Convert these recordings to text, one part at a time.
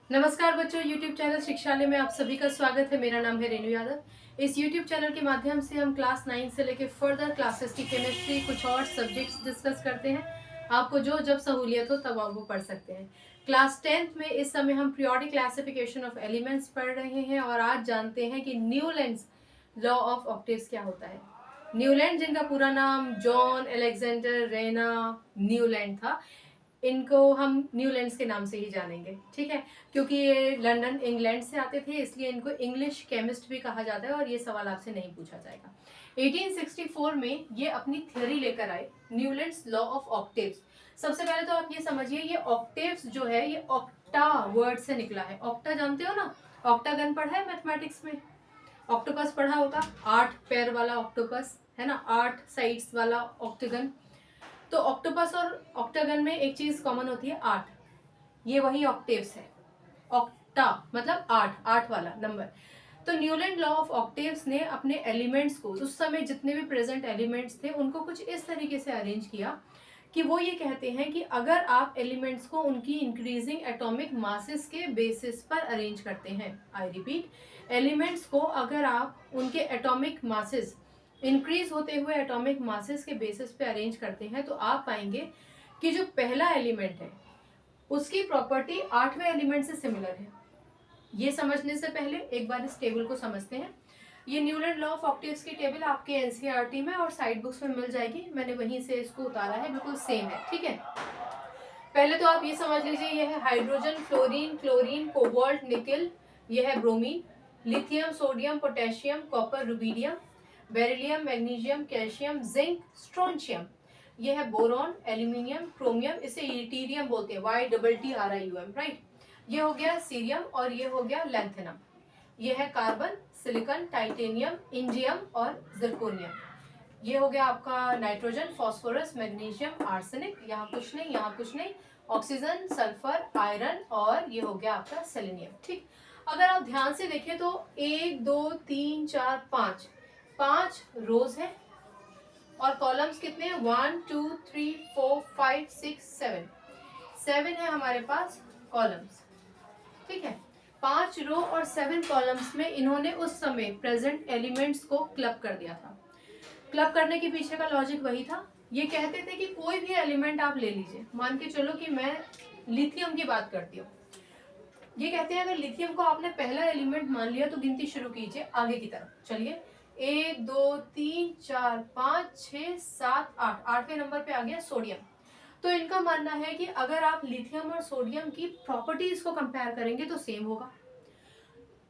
नमस्कार बच्चों, YouTube channel शिक्षालय में आप सभी का स्वागत है। मेरा नाम है रेणु यादव। इस YouTube चैनल के माध्यम से हम क्लास 9 से लेकर फर्दर क्लासेस की केमिस्ट्री, कुछ और सब्जेक्ट्स डिस्कस करते हैं। आपको जो जब सहूलियत हो तब आप वो पढ़ सकते हैं। क्लास 10th में इस समय हम पीरियोडिक क्लासिफिकेशन ऑफ एलिमेंट्स पढ़ रहे हैं और आज जानते हैं कि न्यूलैंड्स लॉ ऑफ ऑक्टेव्स क्या होता है। न्यूलैंड, जिनका पूरा नाम जॉन अलेक्जेंडर रेना न्यूलैंड था, इनको हम न्यूलैंड्स के नाम से ही जानेंगे, ठीक है। क्योंकि ये लंदन इंग्लैंड से आते थे, इसलिए इनको इंग्लिश केमिस्ट भी कहा जाता है और ये सवाल आपसे नहीं पूछा जाएगा। 1864 में ये अपनी थ्योरी लेकर आए, न्यूलैंड्स लॉ ऑफ ऑक्टेव्स। सबसे पहले तो आप ये समझिए, ये ऑक्टेव्स जो है ये ऑक्टा वर्ड से निकला है। ऑक्टा जानते हो ना, ऑक्टागन पढ़ा है मैथमेटिक्स में। ऑक्टोपस पढ़ा होगा, 8 पैर वाला ऑक्टोपस है ना, 8 साइड्स वाला ऑक्टागन। तो ऑक्टोपस और ऑक्टागन में एक चीज कॉमन होती है, 8। ये वही ऑक्टेव्स है। ऑक्टा मतलब 8 वाला नंबर। तो न्यूलैंड लॉ ऑफ ऑक्टेव्स ने अपने एलिमेंट्स को, उस समय जितने भी प्रेजेंट एलिमेंट्स थे उनको कुछ इस तरीके से अरेंज किया कि वो ये कहते हैं कि अगर आप एलिमेंट्स को उनकी इंक्रीजिंग एटॉमिक मासेस के बेसिस पर अरेंज करते हैं, आई रिपीट, एलिमेंट्स को अगर आप उनके एटॉमिक मासेस, इंक्रीज होते हुए एटॉमिक मासेस के बेसिस पे अरेंज करते हैं, तो आप पाएंगे कि जो पहला एलिमेंट है उसकी प्रॉपर्टी 8वें एलिमेंट से सिमिलर है। ये समझने से पहले एक बार इस टेबल को समझते हैं। ये न्यूलैंड लॉ ऑफ ऑक्टेव्स की टेबल आपके एनसीईआरटी में और साइड बुक्स में मिल जाएगी। मैंने वहीं से इसको उतारा है, बिल्कुल सेम है, ठीक है। पहले तो आप ये समझ लीजिए, ये है हाइड्रोजन, फ्लोरीन, क्लोरीन, कोबाल्ट, निकल, ये है bromine, lithium, sodium, potassium, copper, rubidium, beryllium, magnesium, calcium, zinc, strontium, ये है बोरॉन, एल्यूमिनियम, क्रोमियम, इसे यूटेरियम बोलते हैं, YTTRIUM, राइट। ये हो गया सीरियम और ये हो गया लैंथेनम। ये है कार्बन, सिलिकॉन, टाइटेनियम, इंडियम और जिरकोनियम। ये हो गया आपका नाइट्रोजन, फास्फोरस, मैग्नीशियम, आर्सेनिक, यहाँ कुछ नहीं, यहाँ कुछ नहीं, ऑक्सीजन, सल्फर, आयरन और ये हो गया आपका सेलेनियम, ठीक। अगर आप ध्यान से देखें तो 1 2 3 4 5 रोज है और कॉलम्स कितने हैं, 1 2 3 4 5 6 7 है हमारे पास कॉलम्स, ठीक है। 5 रो और 7 कॉलम्स में इन्होंने उस समय प्रेजेंट एलिमेंट्स को क्लब कर दिया था। क्लब करने के पीछे का लॉजिक वही था। ये कहते थे कि कोई भी एलिमेंट आप ले लीजिए, मान के चलो कि मैं लिथियम की बात करती हूँ। ये कहते हैं अगर लिथियम को आपने पहला एलिमेंट मान लिया तो गिनती शुरू कीजिए आगे की तरफ, चलिए 1 2 3 4 5 6 7 8, 8वें नंबर पे आ गया सोडियम। तो इनका मानना है कि अगर आप लिथियम और सोडियम की प्रॉपर्टीज को कंपेयर करेंगे तो सेम होगा।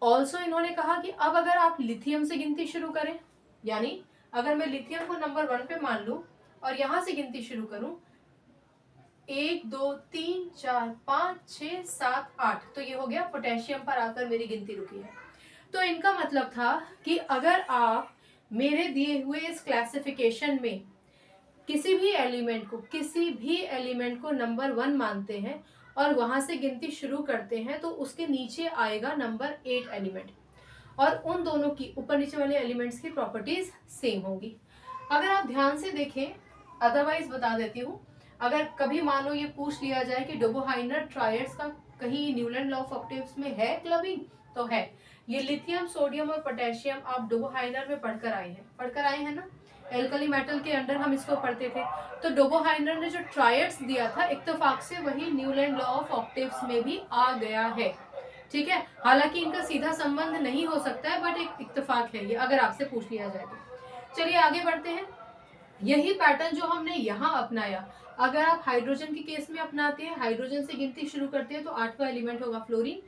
ऑल्सो इन्होंने कहा कि अब अगर आप लिथियम से गिनती शुरू करें, यानी अगर मैं लिथियम को नंबर 1 पे मान लूं और यहां से गिनती शुरू करूं 1 2 3 4 5 6 7 8, तो ये हो गया पोटेशियम पर आकर मेरी गिनती रुकी है। तो इनका मतलब था कि अगर आप मेरे दिए हुए इस क्लासिफिकेशन में किसी भी एलिमेंट को नंबर 1 मानते हैं और वहां से गिनती शुरू करते हैं तो उसके नीचे आएगा नंबर 8 एलिमेंट और उन दोनों की ऊपर नीचे वाले एलिमेंट्स की प्रॉपर्टीज सेम होगी। अगर आप ध्यान से देखें, अदरवाइज बता देती हूँ, अगर कभी मानो ये पूछ लिया जाए कि डोबोहाइनर ट्रायड्स का कहीं न्यूलैंड लॉ ऑफ ऑक्टेव्स में है क्लबिंग, तो है। ये लिथियम, सोडियम और पोटेशियम आप डोबोहाइनर में पढ़कर आए हैं ना, एल्कली मेटल के अंडर हम इसको पढ़ते थे। तो डोबोहाइनर ने जो ट्रायड्स दिया था, इत्तेफाक से वही न्यूलैंड लॉ ऑफ ऑक्टेव्स में भी आ गया है, ठीक है। हालांकि इनका सीधा संबंध नहीं हो सकता है, बट एक इत्तेफाक है ये, अगर आपसे पूछ लिया जाए तो। चलिए आगे बढ़ते हैं। यही पैटर्न जो हमने यहाँ अपनाया, अगर आप हाइड्रोजन के केस में अपनाते हैं, हाइड्रोजन से गिनती शुरू करते हैं तो 8वां एलिमेंट होगा फ्लोरीन।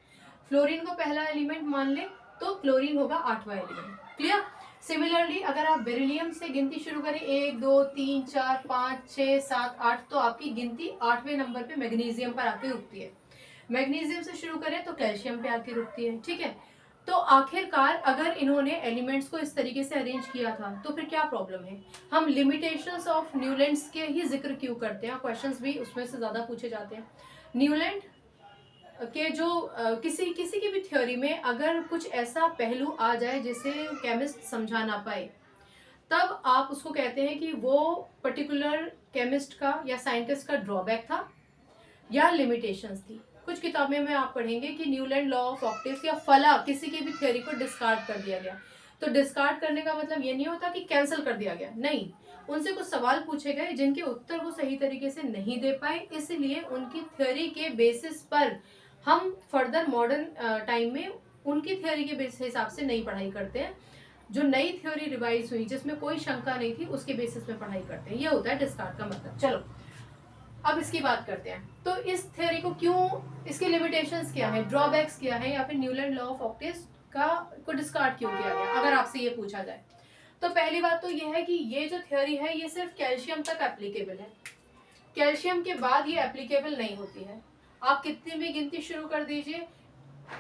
फ्लोरीन को पहला एलिमेंट मान ले तो क्लोरीन होगा 8वां एलिमेंट, क्लियर। सिमिलरली अगर आप बेरिलियम से गिनती शुरू करें 1 2 3 4 5 6 7 8, तो आपकी गिनती 8वें नंबर पे मैग्नीशियम पर आके रुकती है। मैग्नीशियम से शुरू करें तो कैल्शियम पे आके रुकती है, ठीक है। तो आखिरकार अगर इन्होंने एलिमेंट्स को इस तरीके से अरेंज किया था तो फिर क्या प्रॉब्लम है। हम लिमिटेशंस ऑफ न्यूलैंड्स के ही जिक्र क्यों करते हैं, क्वेश्चंस भी उसमें से ज्यादा पूछे जाते हैं। न्यूलैंड के जो किसी किसी की भी थ्योरी में अगर कुछ ऐसा पहलू आ जाए जिसे केमिस्ट समझा ना पाए, तब आप उसको कहते हैं कि वो पर्टिकुलर केमिस्ट का या साइंटिस्ट का ड्रॉबैक था या लिमिटेशंस थी। कुछ किताबें में आप पढ़ेंगे कि न्यूलैंड लॉ ऑफ ऑक्टेव्स या फला किसी की भी थ्योरी को डिस्कार्ड कर दिया गया। तो डिस्कार्ड करने का मतलब ये नहीं होता कि कैंसिल कर दिया गया, नहीं, उनसे कुछ सवाल पूछे गए जिनके उत्तर वो सही तरीके से नहीं दे पाए, इसलिए उनकी थ्योरी के बेसिस पर हम फर्दर मॉडर्न टाइम में उनकी थ्योरी के बेसिस हिसाब से नई पढ़ाई करते हैं। जो नई थ्योरी रिवाइज हुई जिसमें कोई शंका नहीं थी उसके बेसिस पे पढ़ाई करते हैं, ये होता है डिस्कार्ड का मतलब। चलो अब इसकी बात करते हैं। तो इस थ्योरी को क्यों, इसके लिमिटेशंस क्या है, ड्रॉबैक्स क्या है, या फिर न्यूलैंड लॉ ऑफ ऑक्टेव्स को डिस्कार्ड क्यों किया गया, अगर आपसे ये पूछा जाए। तो पहली बात तो ये है कि ये जो थ्योरी है ये सिर्फ कैल्शियम तक एप्लीकेबल है, कैल्शियम के बाद ये एप्लीकेबल नहीं होती है। आप कितनी भी गिनती शुरू कर दीजिए,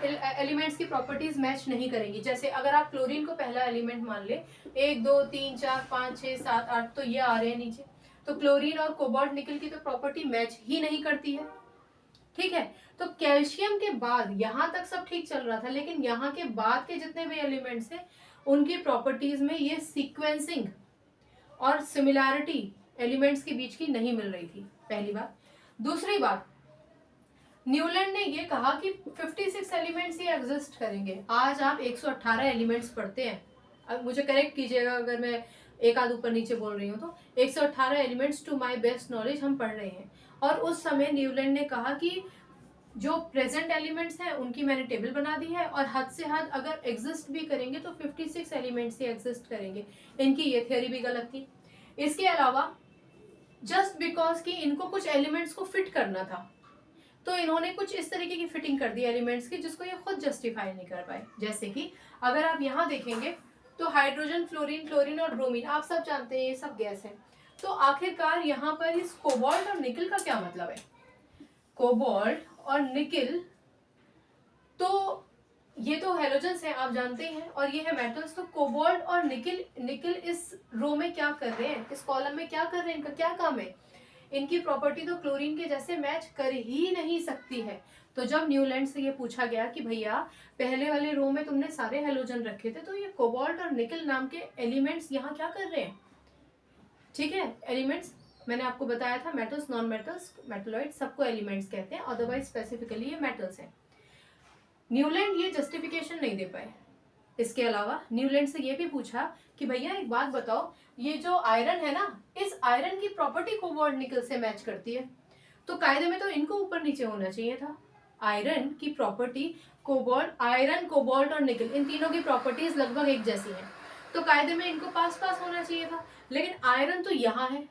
एलिमेंट्स की प्रॉपर्टीज मैच नहीं करेंगी। जैसे अगर आप क्लोरीन को पहला एलिमेंट मान ले, 1 2 3 4 5 6 7 8, तो ये आ रहे हैं नीचे, तो क्लोरीन और कोबाल्ट निकल की तो प्रॉपर्टी मैच ही नहीं करती है, ठीक है। तो कैल्शियम के बाद यहाँ तक सब ठीक चल रहा था, लेकिन यहाँ के बाद के जितने भी एलिमेंट्स हैं उनकी प्रॉपर्टीज में ये सीक्वेंसिंग और सिमिलैरिटी एलिमेंट्स के बीच की नहीं मिल रही थी, पहली बात। दूसरी बात, न्यूलैंड ने ये कहा कि 56 एलिमेंट्स ही एग्जिस्ट करेंगे। आज आप 118 एलिमेंट्स पढ़ते हैं, अब मुझे करेक्ट कीजिएगा अगर मैं एक आध ऊपर नीचे बोल रही हूँ, तो 118 elements to my best knowledge हम पढ़ रहे हैं। और उस समय न्यूलैंड ने कहा कि जो प्रेजेंट एलिमेंट्स हैं उनकी मैंने टेबल बना दी है, और हद से हद अगर एग्जिस्ट भी करेंगे तो 56 एलिमेंट्स ही एग्जिस्ट करेंगे। इनकी ये थ्योरी भी गलत थी। इसके अलावा जस्ट बिकॉज कि इनको कुछ एलिमेंट्स को फिट करना था, तो इन्होंने कुछ इस तरीके की फिटिंग कर दी एलिमेंट्स की जिसको ये खुद जस्टिफाई नहीं कर पाए। जैसे कि अगर आप यहाँ देखेंगे तो हाइड्रोजन, फ्लोरीन, क्लोरीन और ब्रोमीन आप सब जानते हैं ये सब गैस है। तो आखिरकार यहाँ पर इस कोबाल्ट और निकल का क्या मतलब है? कोबाल्ट और निकल तो ये तो हेलोजन्स हैं, आप जानते हैं, और ये है मेटल्स। तो कोबाल्ट और निकल इस रो में क्या कर रहे हैं, इस कॉलम में क्या कर रहे हैं, इनका क्या काम है? इनकी प्रॉपर्टी तो क्लोरीन के जैसे मैच कर ही नहीं सकती है। तो जब न्यूलैंड से ये पूछा गया कि भैया पहले वाले रो में तुमने सारे हेलोजन रखे थे, तो ये कोबाल्ट और निकल नाम के एलिमेंट्स यहाँ क्या कर रहे हैं? ठीक है, एलिमेंट्स मैंने आपको बताया था, मेटल्स, नॉन मेटल्स, मेटलॉइड, सबको एलिमेंट्स कहते हैं, अदरवाइज स्पेसिफिकली ये मेटल्स हैं। न्यूलैंड ये जस्टिफिकेशन नहीं दे पाए। इसके अलावा न्यूलैंड से ये भी पूछा कि भैया एक बात बताओ, ये जो आयरन है ना, इस आयरन की प्रॉपर्टी कोबाल्ट निकल से मैच करती है, तो कायदे में तो इनको ऊपर नीचे होना चाहिए था। आयरन की प्रॉपर्टी कोबाल्ट, आयरन, कोबाल्ट और निकल, इन तीनों की प्रॉपर्टीज लगभग एक जैसी हैं, तो कायदे में इनको पास पास होना चाहिए था। लेकिन आयरन तो यहाँ है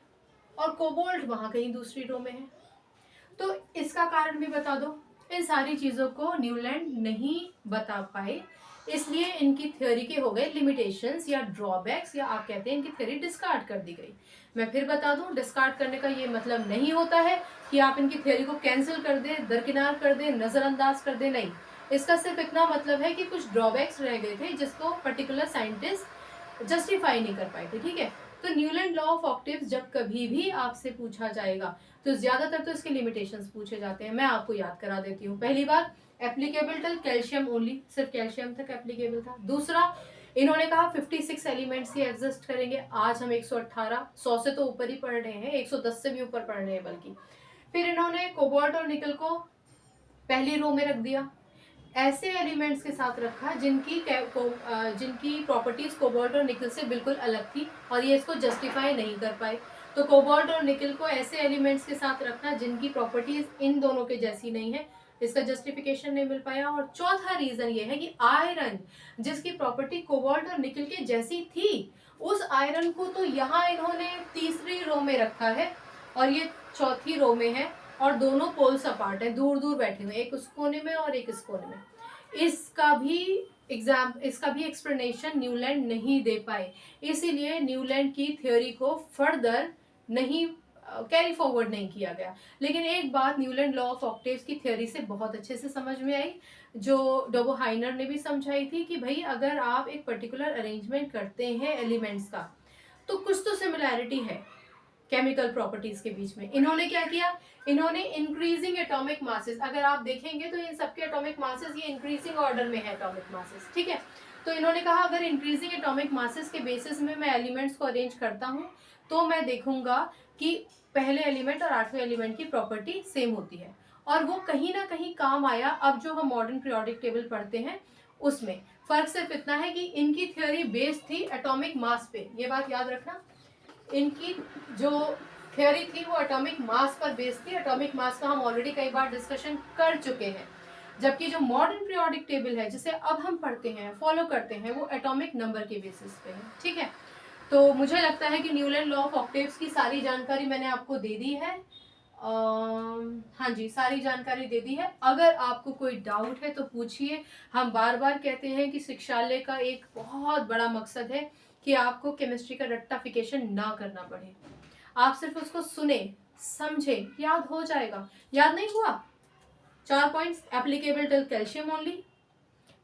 और कोबाल्ट वहां कहीं दूसरी रो में है, तो इसका कारण भी बता दो। इन सारी चीजों को न्यूलैंड नहीं बता पाए, इसलिए इनकी थ्योरी के हो गए लिमिटेशंस या ड्रॉबैक्स, या आप कहते हैं इनकी थ्योरी डिस्कार्ड कर दी गई। मैं फिर बता दूं, डिस्कार्ड करने का ये मतलब नहीं होता है कि आप इनकी थ्योरी को कैंसिल कर दें, दरकिनार कर दें, नजरअंदाज कर दें, नहीं। इसका सिर्फ इतना मतलब है कि कुछ ड्रॉबैक्स रह गए थे जिसको पर्टिकुलर साइंटिस्ट जस्टिफाई नहीं कर पाए थे, ठीक है। तो न्यूलैंड लॉ ऑफ ऑक्टेव्स जब कभी भी आपसे पूछा जाएगा तो ज्यादातर तो इसके लिमिटेशंस पूछे जाते हैं। मैं आपको याद करा देती हूँ। पहली बात, एप्लीकेबल टिल कैल्शियम ओनली, सिर्फ कैल्शियम तक एप्लीकेबल था। दूसरा, इन्होंने कहा 56 एलिमेंट्स ही एग्जिस्ट करेंगे। आज हम 118, 100 से तो ऊपर ही पढ़ रहे हैं, 110 से भी ऊपर पढ़ रहे हैं बल्कि। फिर इन्होंने कोबाल्ट और निकल को पहली रो में रख दिया, ऐसे एलिमेंट्स के साथ रखा जिनकी प्रॉपर्टीज कोबाल्ट और निकल से बिल्कुल अलग थी, और ये इसको जस्टिफाई नहीं कर पाए। तो कोबाल्ट और निकल को ऐसे एलिमेंट्स के साथ रखना जिनकी प्रॉपर्टीज इन दोनों के जैसी नहीं है, इसका जस्टिफिकेशन नहीं मिल पाया। और चौथा रीजन ये है कि आयरन, जिसकी प्रॉपर्टी कोबाल्ट और निकल के जैसी थी, उस आयरन को तो यहाँ इन्होंने तीसरी रो में रखा है और ये चौथी रो में है, और दोनों पोल्स अपार्ट है, दूर दूर बैठे हुए, एक उस कोने में और एक इस कोने में। इसका भी एक्सप्लेनेशन न्यूलैंड नहीं दे पाए, इसीलिए न्यूलैंड की थ्योरी को फर्दर नहीं कैरी फॉरवर्ड नहीं किया गया। लेकिन एक बात न्यूलैंड लॉ ऑफ ऑक्टेव्स की थ्योरी से बहुत अच्छे से समझ में आई, जो डोबो हाइनर ने भी समझाई थी, कि भाई अगर आप एक पर्टिकुलर अरेंजमेंट करते हैं एलिमेंट्स का, तो कुछ तो सिमिलैरिटी है केमिकल प्रॉपर्टीज के बीच में। इन्होंने क्या किया, इन्होंने इंक्रीजिंग एटॉमिक मासेस, अगर आप देखेंगे तो इन सबके एटॉमिक मासेस ये इंक्रीजिंग ऑर्डर में है एटॉमिक मासेस, ठीक है। तो इन्होंने कहा अगर इंक्रीजिंग एटॉमिक मासेस के बेसिस में मैं एलिमेंट्स को अरेंज करता हूँ, तो मैं देखूंगा कि पहले एलिमेंट और 8वें एलिमेंट की प्रॉपर्टी सेम होती है। और वो कहीं ना कहीं काम आया अब जो हम मॉडर्न पीरियोडिक टेबल पढ़ते हैं उसमें। फर्क सिर्फ इतना है कि इनकी थ्योरी बेस्ड थी एटॉमिक मास पे, ये बात याद रखना। इनकी जो थ्योरी थी वो एटॉमिक मास पर बेस्ड थी। एटॉमिक मास का हम ऑलरेडी कई बार डिस्कशन कर चुके हैं, जबकि जो मॉडर्न पीरियोडिक टेबल है जिसे अब हम पढ़ते हैं, फॉलो करते हैं, वो एटॉमिक नंबर के बेसिस पे है। ठीक है, तो मुझे लगता है कि न्यूलैंड लॉ ऑफ ऑक्टेव्स की सारी जानकारी मैंने आपको दे दी है। हाँ जी, सारी जानकारी दे दी है। अगर आपको कोई डाउट है तो पूछिए। हम बार बार कहते हैं कि शिक्षालय का एक बहुत बड़ा मकसद है कि आपको केमिस्ट्री का रट्टाफिकेशन ना करना पड़े। आप सिर्फ उसको सुने, समझे, याद हो जाएगा। याद नहीं हुआ? 4 points applicable till calcium only,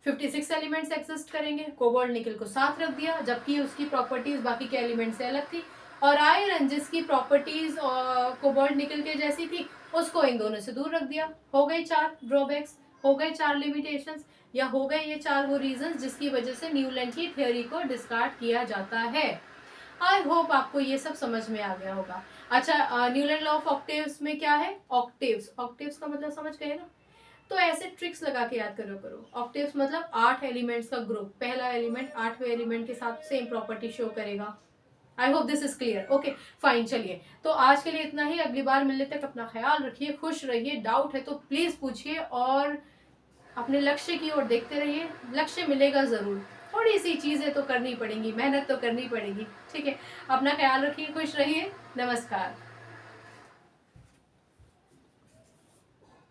56 elements exist करेंगे, कोबाल्ट निकल को साथ रख दिया, जबकि उसकी प्रॉपर्टीज बाकी के एलिमेंट से अलग थी। और आयरन जिसकी प्रॉपर्टीज कोबाल्ट निकल के जैसी थी, उसको इन दोनों से दूर रख दिया। हो गए 4 ड्रॉबैक्स, हो गए 4 लिमिटेशंस, या हो गए ये 4 वो रीजंस जिसकी वजह से न्यूलैंड की थ्योरी को डिस्कार्ड किया जाता है। आई होप आपको ये सब समझ में आ गया होगा। अच्छा, न्यूलैंड लॉ ऑफ ऑक्टेव्स में क्या है? ऑक्टेव्स, ऑक्टेव्स का मतलब समझ गए ना? तो ऐसे ट्रिक्स लगा के याद करो। ऑक्टेव्स मतलब 8 एलिमेंट्स का ग्रुप। पहला एलिमेंट 8वें एलिमेंट के साथ सेम प्रॉपर्टी शो करेगा। I hope this is clear. Okay fine, चलिए तो आज के लिए इतना ही। अगली बार मिलने तक अपना ख्याल रखिए, खुश रहिए। डाउट है तो प्लीज पूछिए और अपने लक्ष्य की ओर देखते रहिए। लक्ष्य मिलेगा जरूर, थोड़ी सी चीजें तो करनी पड़ेंगी, मेहनत तो करनी पड़ेगी। ठीक है, अपना ख्याल रखिए, खुश रहिए। नमस्कार।